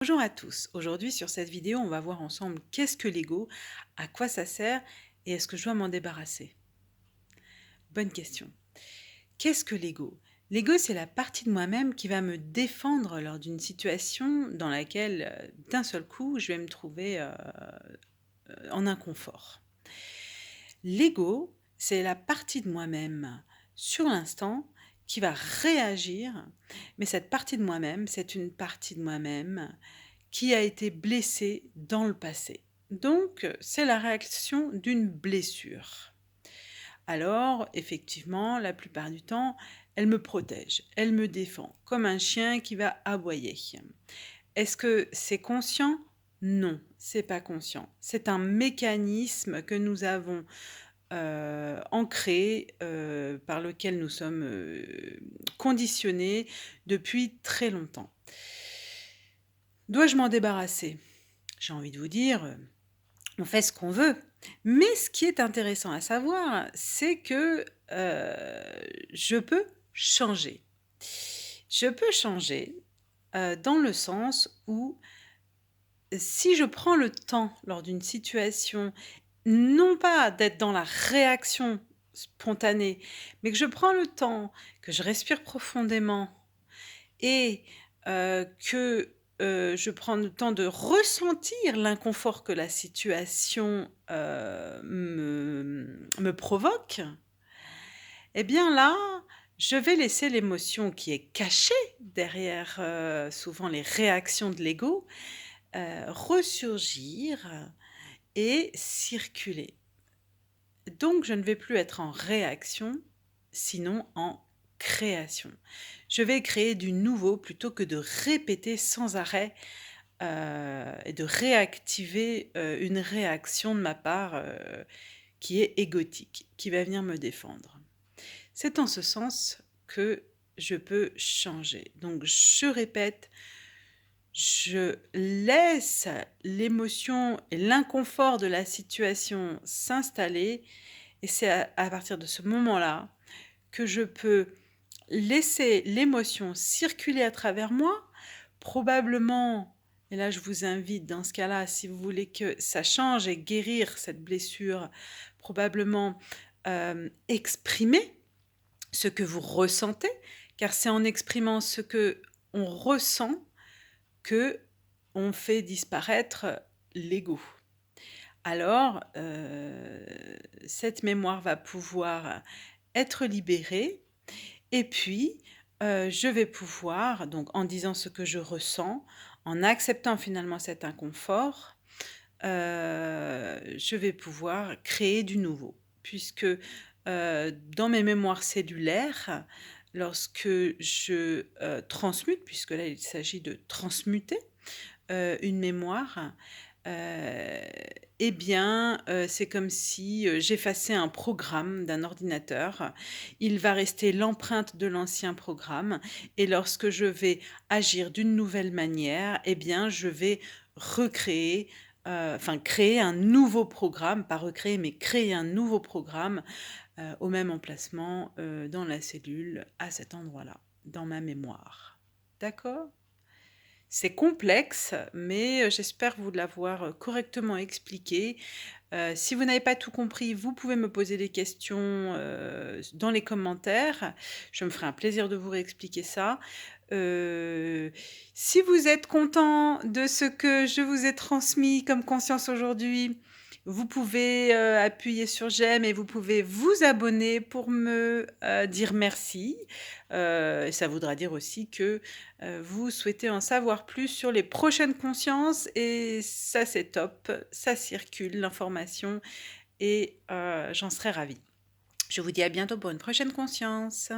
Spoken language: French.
Bonjour à tous. Aujourd'hui, sur cette vidéo, on va voir ensemble qu'est-ce que l'ego, à quoi ça sert et est-ce que je dois m'en débarrasser? Bonne question. Qu'est-ce que l'ego? L'ego, c'est la partie de moi-même qui va me défendre lors d'une situation dans laquelle, d'un seul coup, je vais me trouver en inconfort. L'ego, c'est la partie de moi-même sur l'instant qui va réagir, mais cette partie de moi-même, c'est une partie de moi-même qui a été blessée dans le passé. Donc, c'est la réaction d'une blessure. Alors, effectivement, la plupart du temps, elle me protège, elle me défend, comme un chien qui va aboyer. Est-ce que c'est conscient? Non, c'est pas conscient. C'est un mécanisme que nous avons ancré, par lequel nous sommes conditionnés depuis très longtemps. Dois-je m'en débarrasser? J'ai envie de vous dire, on fait ce qu'on veut. Mais ce qui est intéressant à savoir, c'est que, je peux changer. Je peux changer, dans le sens où si je prends le temps lors d'une situation, non pas d'être dans la réaction spontanée, mais que je prends le temps, que je respire profondément et que, je prends le temps de ressentir l'inconfort que la situation, me provoque, et bien là, je vais laisser l'émotion qui est cachée derrière, souvent les réactions de l'ego, ressurgir et circuler. Donc je ne vais plus être en réaction, sinon en création. Je vais créer du nouveau plutôt que de répéter sans arrêt, et de réactiver, une réaction de ma part, qui est égotique, qui va venir me défendre. C'est en ce sens que je peux changer. Donc je répète, je laisse l'émotion et l'inconfort de la situation s'installer et c'est à partir de ce moment-là que je peux laisser l'émotion circuler à travers moi, probablement, et là je vous invite dans ce cas-là, si vous voulez que ça change et guérir cette blessure, probablement, exprimer ce que vous ressentez, car c'est en exprimant ce que on ressent que on fait disparaître l'ego. Alors, cette mémoire va pouvoir être libérée et puis, je vais pouvoir donc en disant ce que je ressens, en acceptant finalement cet inconfort, je vais pouvoir créer du nouveau. Puisque, dans mes mémoires cellulaires, lorsque je, transmute, puisque là il s'agit de transmuter, une mémoire, heu et bien, c'est comme si, j'effaçais un programme d'un ordinateur. Il va rester l'empreinte de l'ancien programme et lorsque je vais agir d'une nouvelle manière et bien, je vais recréer, enfin créer un nouveau programme, pas recréer, mais créer un nouveau programme, au même emplacement, dans la cellule, à cet endroit-là, dans ma mémoire. D'accord? C'est complexe, mais j'espère vous l'avoir, correctement expliqué. Si vous n'avez pas tout compris, vous pouvez me poser des questions, dans les commentaires. Je me ferai un plaisir de vous réexpliquer ça. Heu, Si vous êtes content de ce que je vous ai transmis comme conscience aujourd'hui, vous pouvez, appuyer sur j'aime et vous pouvez vous abonner pour me, dire merci. Et ça voudra dire aussi que, vous souhaitez en savoir plus sur les prochaines consciences et ça, c'est top, ça circule l'information et j'en serais ravie. Je vous dis à bientôt pour une prochaine conscience.